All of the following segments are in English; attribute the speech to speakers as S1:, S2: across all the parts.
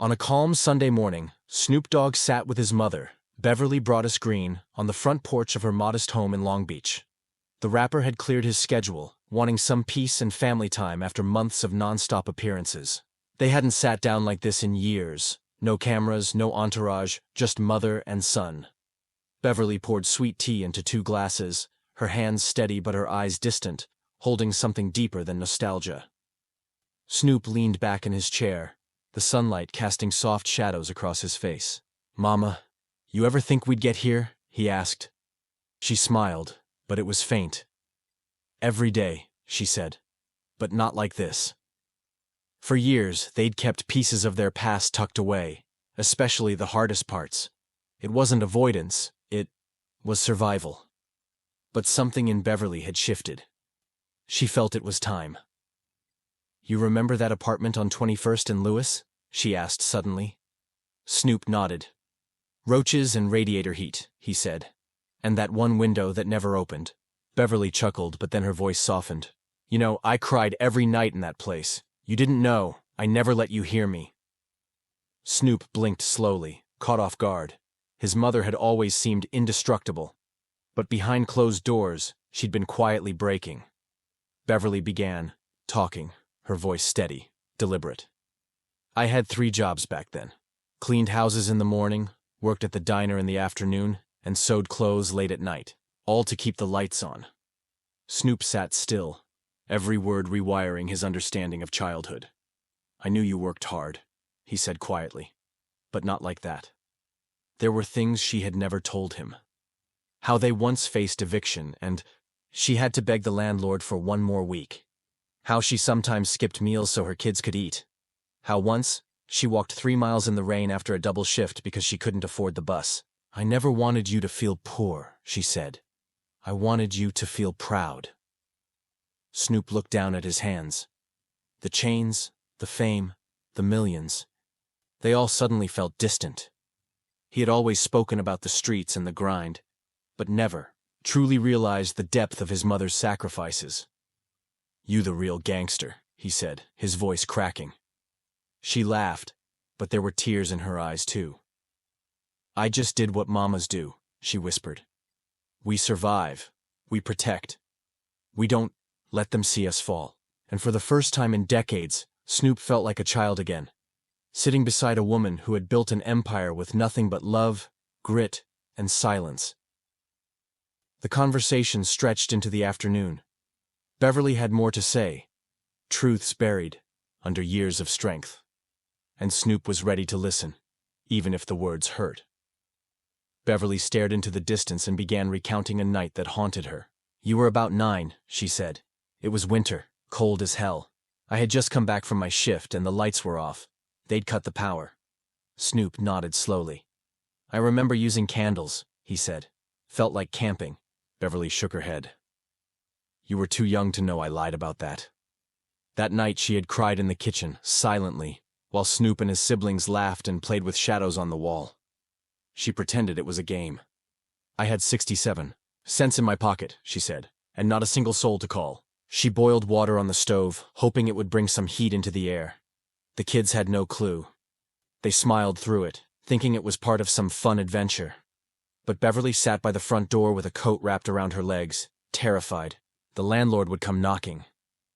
S1: On a calm Sunday morning, Snoop Dogg sat with his mother, Beverly Broaddus Green, on the front porch of her modest home in Long Beach. The rapper had cleared his schedule, wanting some peace and family time after months of nonstop appearances. They hadn't sat down like this in years. No cameras, no entourage, just mother and son. Beverly poured sweet tea into 2 glasses, her hands steady but her eyes distant, holding something deeper than nostalgia. Snoop leaned back in his chair, the sunlight casting soft shadows across his face. "Mama, you ever think we'd get here?" he asked. She smiled, but it was faint. "Every day," she said, "but not like this." For years, they'd kept pieces of their past tucked away, especially the hardest parts. It wasn't avoidance, it was survival. But something in Beverly had shifted. She felt it was time. "You remember that apartment on 21st and Lewis?" she asked suddenly. Snoop nodded. "Roaches and radiator heat," he said. "And that one window that never opened." Beverly chuckled, but then her voice softened. "You know, I cried every night in that place. You didn't know. I never let you hear me." Snoop blinked slowly, caught off guard. His mother had always seemed indestructible. But behind closed doors, she'd been quietly breaking. Beverly began, talking, her voice steady, deliberate. "I had 3 jobs back then. Cleaned houses in the morning, worked at the diner in the afternoon, and sewed clothes late at night, all to keep the lights on." Snoop sat still, every word rewiring his understanding of childhood. "I knew you worked hard," he said quietly, "but not like that." There were things she had never told him. How they once faced eviction, and she had to beg the landlord for 1 more week. How she sometimes skipped meals so her kids could eat. How once, she walked 3 miles in the rain after a double shift because she couldn't afford the bus. "I never wanted you to feel poor," she said. "I wanted you to feel proud." Snoop looked down at his hands. The chains, the fame, the millions. They all suddenly felt distant. He had always spoken about the streets and the grind, but never truly realized the depth of his mother's sacrifices. "You the real gangster," he said, his voice cracking. She laughed, but there were tears in her eyes too. "I just did what mamas do," she whispered. "We survive. We protect. We don't let them see us fall." And for the first time in decades, Snoop felt like a child again, sitting beside a woman who had built an empire with nothing but love, grit, and silence. The conversation stretched into the afternoon. Beverly had more to say, truths buried under years of strength. And Snoop was ready to listen, even if the words hurt. Beverly stared into the distance and began recounting a night that haunted her. "You were about 9, she said. "It was winter, cold as hell. I had just come back from my shift and the lights were off. They'd cut the power." Snoop nodded slowly. "I remember using candles," he said. "Felt like camping." Beverly shook her head. "You were too young to know I lied about that." That night she had cried in the kitchen, silently, while Snoop and his siblings laughed and played with shadows on the wall. She pretended it was a game. "I had 67 cents in my pocket," she said, "and not a single soul to call." She boiled water on the stove, hoping it would bring some heat into the air. The kids had no clue. They smiled through it, thinking it was part of some fun adventure. But Beverly sat by the front door with a coat wrapped around her legs, terrified. The landlord would come knocking.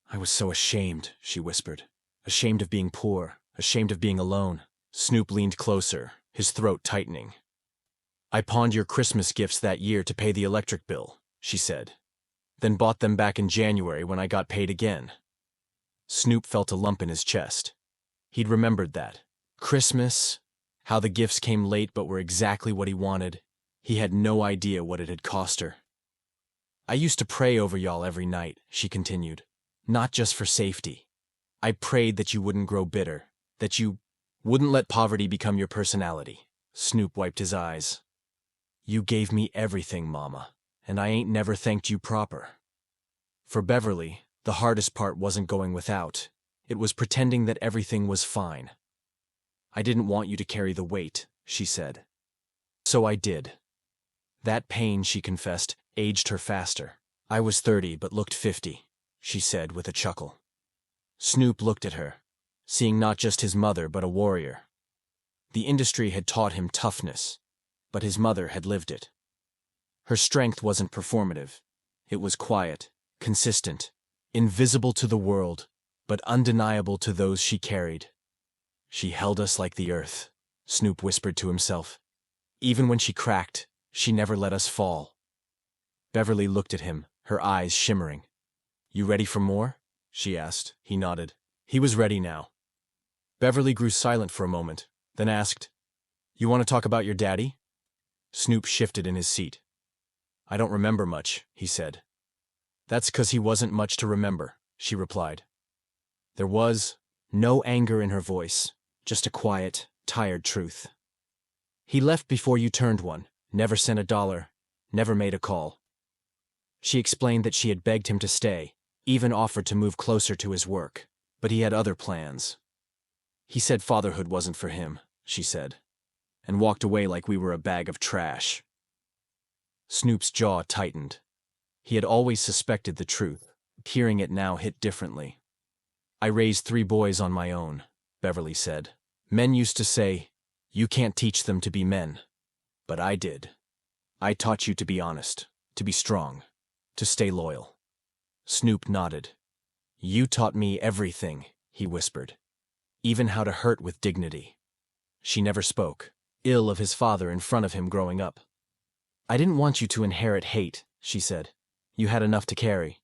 S1: "I was so ashamed," she whispered. "Ashamed of being poor, ashamed of being alone." Snoop leaned closer, his throat tightening. "I pawned your Christmas gifts that year to pay the electric bill," she said. "Then bought them back in January when I got paid again." Snoop felt a lump in his chest. He'd remembered that. Christmas, how the gifts came late but were exactly what he wanted. He had no idea what it had cost her. "I used to pray over y'all every night," she continued. "Not just for safety. I prayed that you wouldn't grow bitter, that you wouldn't let poverty become your personality." Snoop wiped his eyes. "You gave me everything, Mama, and I ain't never thanked you proper." For Beverly, the hardest part wasn't going without. It was pretending that everything was fine. "I didn't want you to carry the weight," she said. "So I did." That pain, she confessed, aged her faster. "I was 30 but looked 50, she said with a chuckle. Snoop looked at her, seeing not just his mother but a warrior. The industry had taught him toughness, but his mother had lived it. Her strength wasn't performative. It was quiet, consistent, invisible to the world, but undeniable to those she carried. She held us like the earth, Snoop whispered to himself. Even when she cracked, she never let us fall. Beverly looked at him, her eyes shimmering. You ready for more? She asked. He nodded. He was ready now. Beverly grew silent for a moment, then asked, You want to talk about your daddy? Snoop shifted in his seat. I don't remember much, he said. That's 'cause he wasn't much to remember, she replied. There was no anger in her voice, just a quiet, tired truth. He left before you turned one, never sent $1, never made a call. She explained that she had begged him to stay, even offered to move closer to his work, but he had other plans. He said fatherhood wasn't for him, she said, and walked away like we were a bag of trash. Snoop's jaw tightened. He had always suspected the truth. Hearing it now hit differently. I raised 3 boys on my own, Beverly said. Men used to say, you can't teach them to be men. But I did. I taught you to be honest, to be strong, to stay loyal. Snoop nodded. You taught me everything, he whispered. Even how to hurt with dignity. She never spoke, ill of his father in front of him growing up. I didn't want you to inherit hate, she said. You had enough to carry.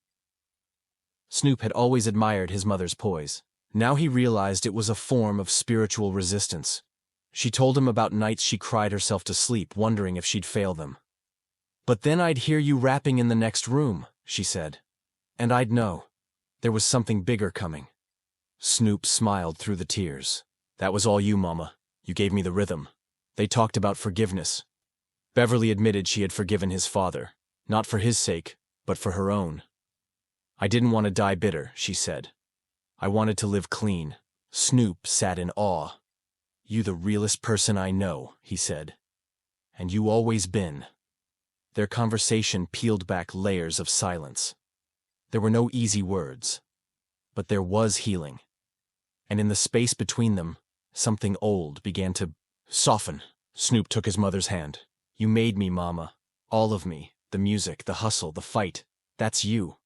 S1: Snoop had always admired his mother's poise. Now he realized it was a form of spiritual resistance. She told him about nights she cried herself to sleep, wondering if she'd fail them. But then I'd hear you rapping in the next room, she said. And I'd know. There was something bigger coming. Snoop smiled through the tears. That was all you, Mama. You gave me the rhythm. They talked about forgiveness. Beverly admitted she had forgiven his father, not for his sake, but for her own. I didn't want to die bitter, she said. I wanted to live clean. Snoop sat in awe. You the realest person I know, he said. And you always been. Their conversation peeled back layers of silence. There were no easy words. But there was healing. And in the space between them, something old began to soften. Snoop took his mother's hand. You made me, Mama. All of me. The music, the hustle, the fight. That's you.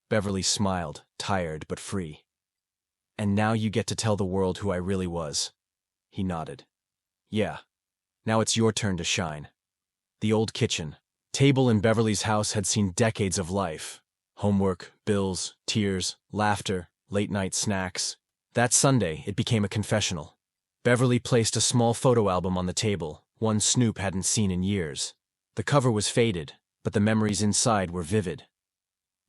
S1: Beverly smiled, tired but free. And now you get to tell the world who I really was. He nodded. Yeah. Now it's your turn to shine. The old kitchen, table in Beverly's house had seen decades of life. Homework, bills, tears, laughter, late-night snacks. That Sunday, it became a confessional. Beverly placed a small photo album on the table, one Snoop hadn't seen in years. The cover was faded, but the memories inside were vivid.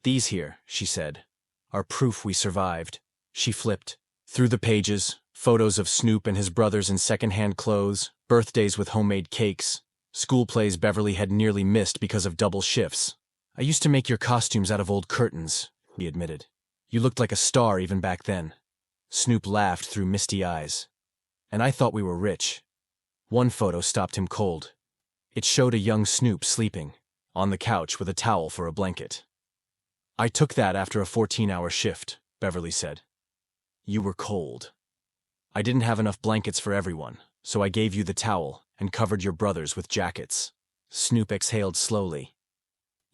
S1: These here, she said, are proof we survived. She flipped. Through the pages, photos of Snoop and his brothers in second-hand clothes, birthdays with homemade cakes, school plays Beverly had nearly missed because of double shifts. I used to make your costumes out of old curtains, he admitted. You looked like a star even back then. Snoop laughed through misty eyes. And I thought we were rich. One photo stopped him cold. It showed a young Snoop sleeping, on the couch with a towel for a blanket. I took that after a 14-hour shift, Beverly said. You were cold. I didn't have enough blankets for everyone, so I gave you the towel and covered your brothers with jackets. Snoop exhaled slowly.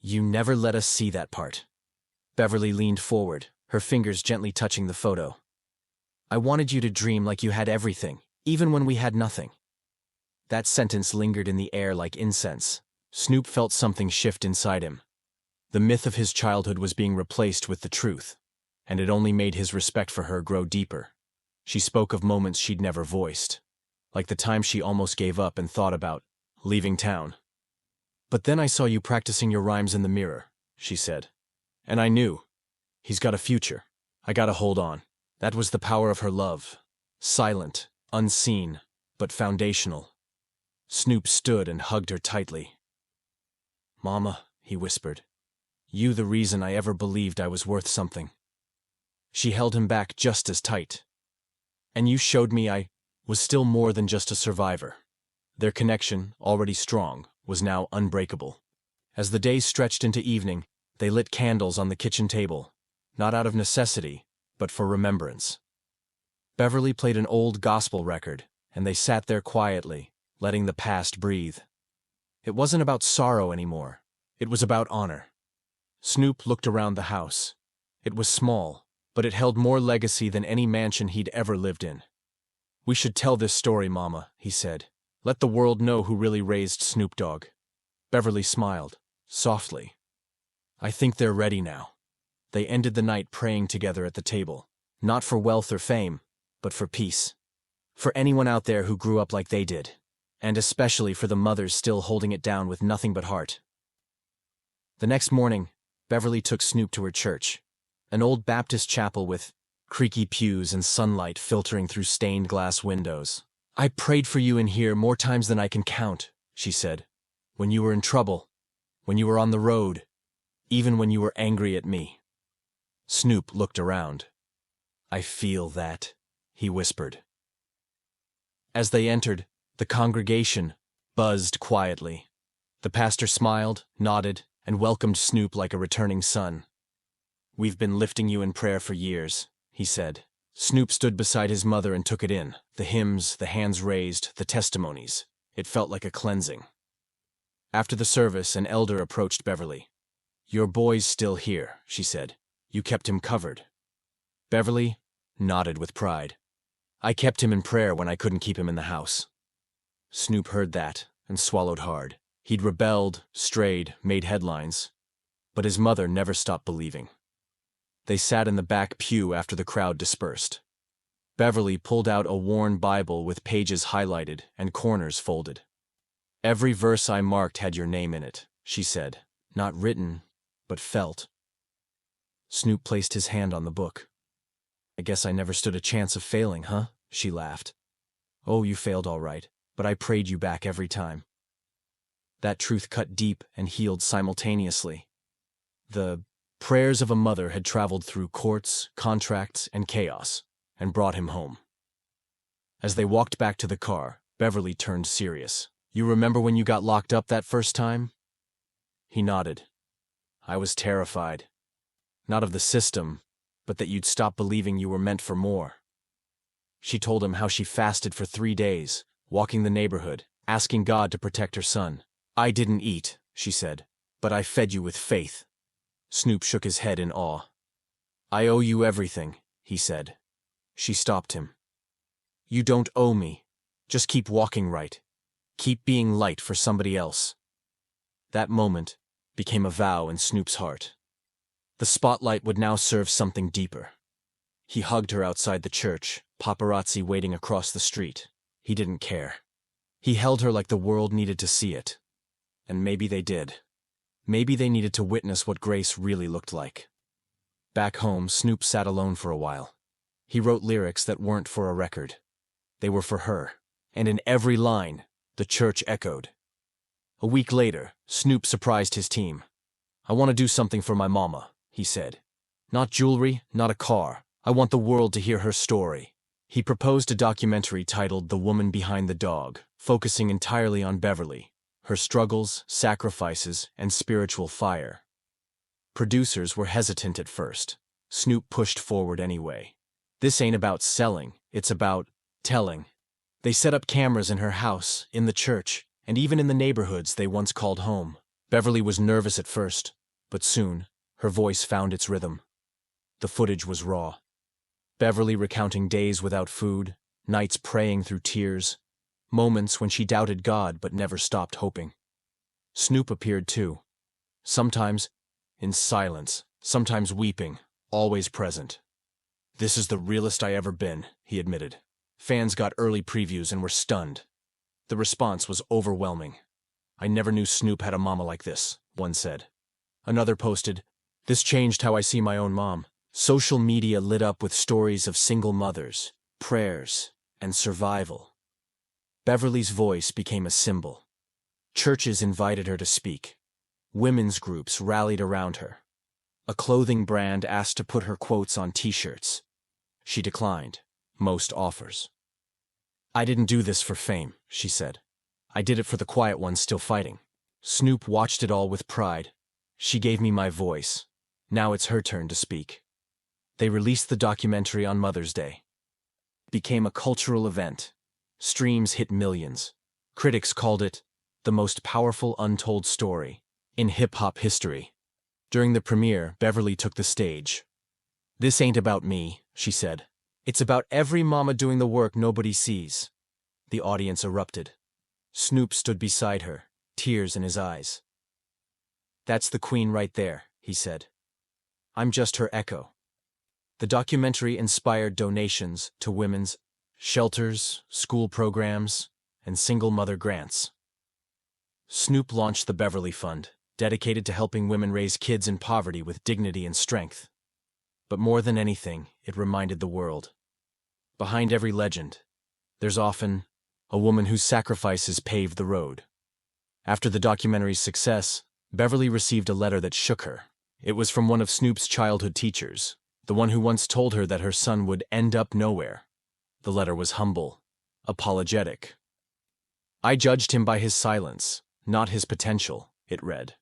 S1: You never let us see that part. Beverly leaned forward, her fingers gently touching the photo. I wanted you to dream like you had everything, even when we had nothing. That sentence lingered in the air like incense. Snoop felt something shift inside him. The myth of his childhood was being replaced with the truth, and it only made his respect for her grow deeper. She spoke of moments she'd never voiced, like the time she almost gave up and thought about leaving town. But then I saw you practicing your rhymes in the mirror, she said. And I knew. He's got a future. I gotta hold on. That was the power of her love. Silent, unseen, but foundational. Snoop stood and hugged her tightly. Mama, he whispered. You the reason I ever believed I was worth something. She held him back just as tight. And you showed me I was still more than just a survivor. Their connection, already strong, was now unbreakable. As the days stretched into evening, they lit candles on the kitchen table, not out of necessity, but for remembrance. Beverly played an old gospel record, and they sat there quietly, letting the past breathe. It wasn't about sorrow anymore. It was about honor. Snoop looked around the house. It was small, but it held more legacy than any mansion he'd ever lived in. "We should tell this story, Mama," he said. "Let the world know who really raised Snoop Dogg." Beverly smiled, softly. "I think they're ready now." They ended the night praying together at the table, not for wealth or fame, but for peace. For anyone out there who grew up like they did, and especially for the mothers still holding it down with nothing but heart. The next morning, Beverly took Snoop to her church, an old Baptist chapel with creaky pews and sunlight filtering through stained glass windows. "I prayed for you in here more times than I can count," she said. "When you were in trouble, when you were on the road, even when you were angry at me." Snoop looked around. "I feel that," he whispered. As they entered, the congregation buzzed quietly. The pastor smiled, nodded, and welcomed Snoop like a returning son. "We've been lifting you in prayer for years," he said. Snoop stood beside his mother and took it in. The hymns, the hands raised, the testimonies. It felt like a cleansing. After the service, an elder approached Beverly. "Your boy's still here," she said. "You kept him covered." Beverly nodded with pride. "I kept him in prayer when I couldn't keep him in the house." Snoop heard that and swallowed hard. He'd rebelled, strayed, made headlines. But his mother never stopped believing. They sat in the back pew after the crowd dispersed. Beverly pulled out a worn Bible with pages highlighted and corners folded. "Every verse I marked had your name in it," she said. "Not written, but felt." Snoop placed his hand on the book. "I guess I never stood a chance of failing, huh?" she laughed. "Oh, you failed all right, but I prayed you back every time." That truth cut deep and healed simultaneously. The prayers of a mother had traveled through courts, contracts, and chaos, and brought him home. As they walked back to the car, Beverly turned serious. "You remember when you got locked up that first time?" He nodded. "I was terrified. Not of the system, but that you'd stop believing you were meant for more." She told him how she fasted for 3 days, walking the neighborhood, asking God to protect her son. "I didn't eat," she said, "but I fed you with faith." Snoop shook his head in awe. "I owe you everything," he said. She stopped him. "You don't owe me. Just keep walking right. Keep being light for somebody else." That moment became a vow in Snoop's heart. The spotlight would now serve something deeper. He hugged her outside the church, paparazzi waiting across the street. He didn't care. He held her like the world needed to see it. And maybe they did. Maybe they needed to witness what grace really looked like. Back home, Snoop sat alone for a while. He wrote lyrics that weren't for a record. They were for her. And in every line, the church echoed. A week later, Snoop surprised his team. "I want to do something for my mama," he said. "Not jewelry, not a car. I want the world to hear her story." He proposed a documentary titled The Woman Behind the Dog, focusing entirely on Beverly, her struggles, sacrifices, and spiritual fire. Producers were hesitant at first. Snoop pushed forward anyway. "This ain't about selling, it's about telling." They set up cameras in her house, in the church, and even in the neighborhoods they once called home. Beverly was nervous at first, but soon, her voice found its rhythm. The footage was raw. Beverly recounting days without food, nights praying through tears, moments when she doubted God but never stopped hoping. Snoop appeared too. Sometimes in silence, sometimes weeping, always present. "This is the realest I ever been," he admitted. Fans got early previews and were stunned. The response was overwhelming. "I never knew Snoop had a mama like this," one said. Another posted, "This changed how I see my own mom." Social media lit up with stories of single mothers, prayers, and survival. Beverly's voice became a symbol. Churches invited her to speak. Women's groups rallied around her. A clothing brand asked to put her quotes on t-shirts. She declined most offers. "I didn't do this for fame," she said. "I did it for the quiet ones still fighting." Snoop watched it all with pride. "She gave me my voice. Now it's her turn to speak." They released the documentary on Mother's Day. It became a cultural event. Streams hit millions. Critics called it the most powerful untold story in hip-hop history. During the premiere, Beverly took the stage. "This ain't about me," she said. "It's about every mama doing the work nobody sees." The audience erupted. Snoop stood beside her, tears in his eyes. "That's the queen right there," he said. "I'm just her echo." The documentary inspired donations to women's shelters, school programs, and single mother grants. Snoop launched the Beverly Fund, dedicated to helping women raise kids in poverty with dignity and strength. But more than anything, it reminded the world. Behind every legend, there's often a woman whose sacrifices paved the road. After the documentary's success, Beverly received a letter that shook her. It was from one of Snoop's childhood teachers, the one who once told her that her son would end up nowhere. The letter was humble, apologetic. "I judged him by his silence, not his potential," it read.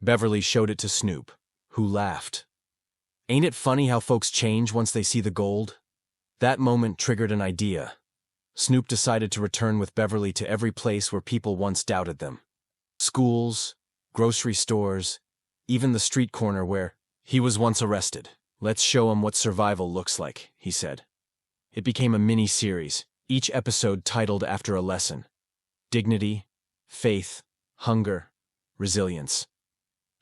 S1: Beverly showed it to Snoop, who laughed. "Ain't it funny how folks change once they see the gold?" That moment triggered an idea. Snoop decided to return with Beverly to every place where people once doubted them. Schools, grocery stores, even the street corner where he was once arrested. "Let's show 'em what survival looks like," he said. It became a mini-series, each episode titled after a lesson. Dignity, faith, hunger, resilience.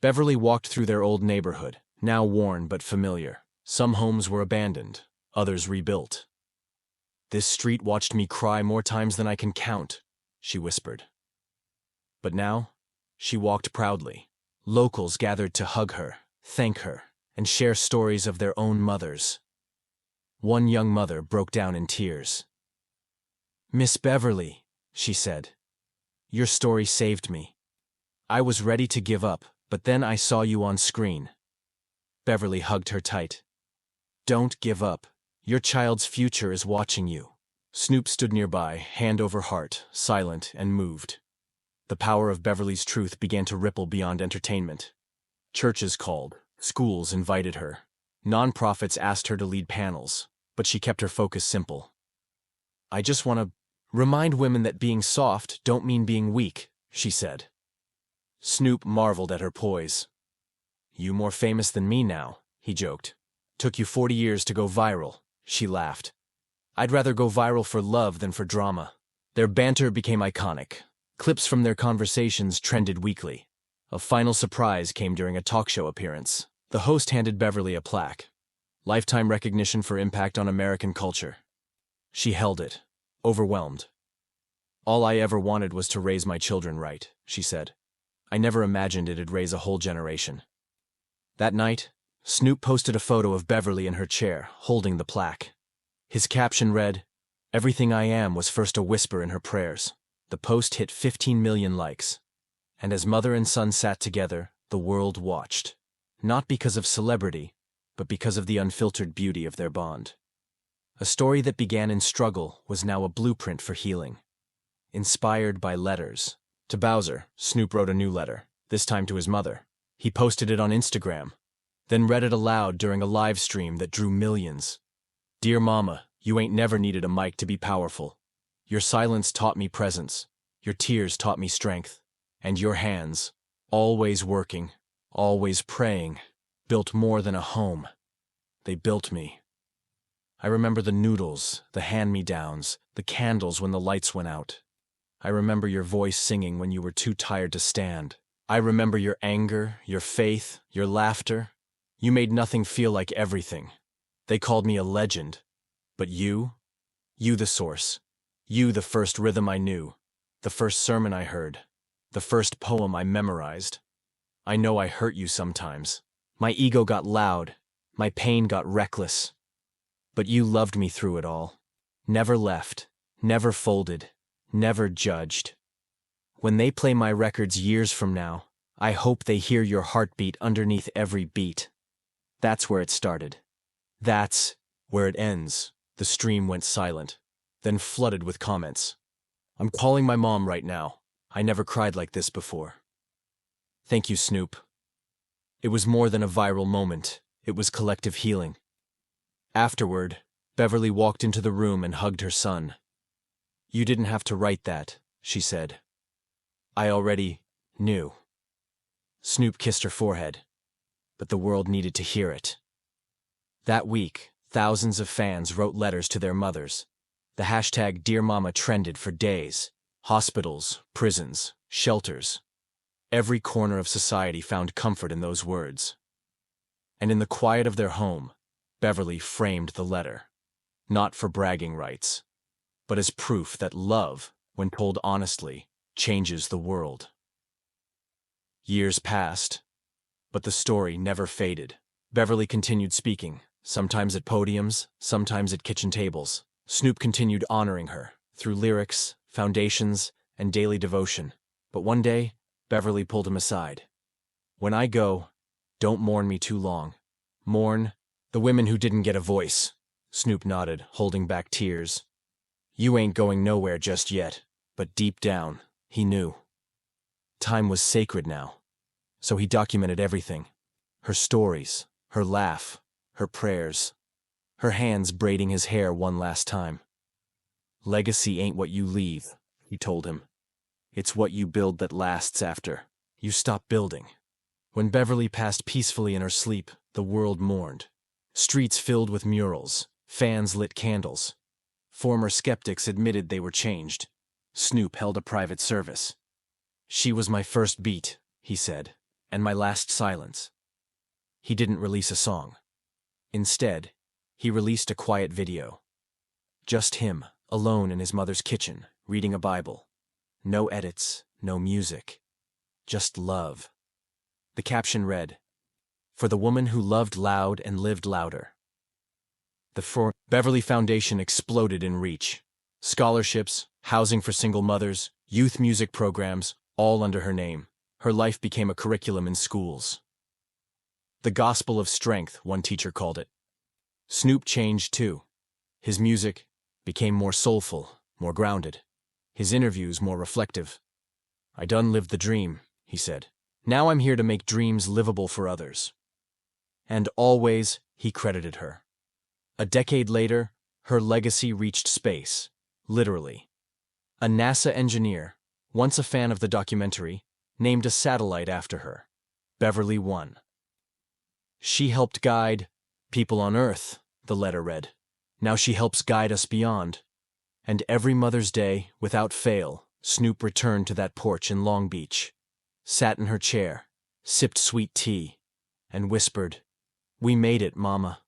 S1: Beverly walked through their old neighborhood, now worn but familiar. Some homes were abandoned, others rebuilt. "This street watched me cry more times than I can count," she whispered. But now, she walked proudly. Locals gathered to hug her, thank her, and share stories of their own mothers. One young mother broke down in tears. "Miss Beverly," she said, "your story saved me. I was ready to give up, but then I saw you on screen." Beverly hugged her tight. "Don't give up. Your child's future is watching you." Snoop stood nearby, hand over heart, silent and moved. The power of Beverly's truth began to ripple beyond entertainment. Churches called, schools invited her. Nonprofits asked her to lead panels, but she kept her focus simple. "I just want to remind women that being soft don't mean being weak," she said. Snoop marveled at her poise. "You more famous than me now," he joked. "Took you 40 years to go viral," she laughed. "I'd rather go viral for love than for drama." Their banter became iconic. Clips from their conversations trended weekly. A final surprise came during a talk show appearance. The host handed Beverly a plaque. Lifetime recognition for impact on American culture. She held it, overwhelmed. "All I ever wanted was to raise my children right," she said. "I never imagined it'd raise a whole generation." That night, Snoop posted a photo of Beverly in her chair, holding the plaque. His caption read, "Everything I am was first a whisper in her prayers." The post hit 15 million likes. And as mother and son sat together, the world watched. Not because of celebrity, but because of the unfiltered beauty of their bond. A story that began in struggle was now a blueprint for healing. Inspired by letters. To Bowser, Snoop wrote a new letter, this time to his mother. He posted it on Instagram, then read it aloud during a live stream that drew millions. "Dear Mama, you ain't never needed a mic to be powerful. Your silence taught me presence, your tears taught me strength, and your hands, always working, always praying, built more than a home. They built me. I remember the noodles, the hand-me-downs, the candles when the lights went out. I remember your voice singing when you were too tired to stand. I remember your anger, your faith, your laughter. You made nothing feel like everything. They called me a legend. But you the source. You the first rhythm I knew, the first sermon I heard, the first poem I memorized. I know I hurt you sometimes. My ego got loud, my pain got reckless. But you loved me through it all. Never left, never folded, never judged. When they play my records years from now, I hope they hear your heartbeat underneath every beat." That's where it started. That's where it ends. The stream went silent, then flooded with comments. "I'm calling my mom right now. I never cried like this before." Thank you, Snoop. It was more than a viral moment. It was collective healing. Afterward, Beverly walked into the room and hugged her son. You didn't have to write that, she said. I already knew. Snoop kissed her forehead, but the world needed to hear it. That week, thousands of fans wrote letters to their mothers. The hashtag Dear Mama trended for days. Hospitals, prisons, shelters. Every corner of society found comfort in those words. And in the quiet of their home, Beverly framed the letter. Not for bragging rights, but as proof that love, when told honestly, changes the world. Years passed, but the story never faded. Beverly continued speaking, sometimes at podiums, sometimes at kitchen tables. Snoop continued honoring her, through lyrics, foundations, and daily devotion. But one day, Beverly pulled him aside. When I go, don't mourn me too long. Mourn the women who didn't get a voice. Snoop nodded, holding back tears. You ain't going nowhere just yet, but deep down, he knew. Time was sacred now, so he documented everything. Her stories, her laugh, her prayers, her hands braiding his hair one last time. Legacy ain't what you leave, he told him. It's what you build that lasts after you stop building. When Beverly passed peacefully in her sleep, the world mourned. Streets filled with murals, fans lit candles. Former skeptics admitted they were changed. Snoop held a private service. She was my first beat, he said, and my last silence. He didn't release a song. Instead, he released a quiet video. Just him, alone in his mother's kitchen, reading a Bible. No edits, no music. Just love. The caption read, "For the woman who loved loud and lived louder." The Beverly Foundation exploded in reach. Scholarships, housing for single mothers, youth music programs, all under her name. Her life became a curriculum in schools. The gospel of strength, one teacher called it. Snoop changed too. His music became more soulful, more grounded. His interviews more reflective. I done lived the dream, he said. Now I'm here to make dreams livable for others. And always, he credited her. A decade later, her legacy reached space, literally. A NASA engineer, once a fan of the documentary, named a satellite after her, Beverly 1. She helped guide people on Earth, the letter read. Now she helps guide us beyond. And every Mother's Day, without fail, Snoop returned to that porch in Long Beach, sat in her chair, sipped sweet tea, and whispered, "We made it, Mama."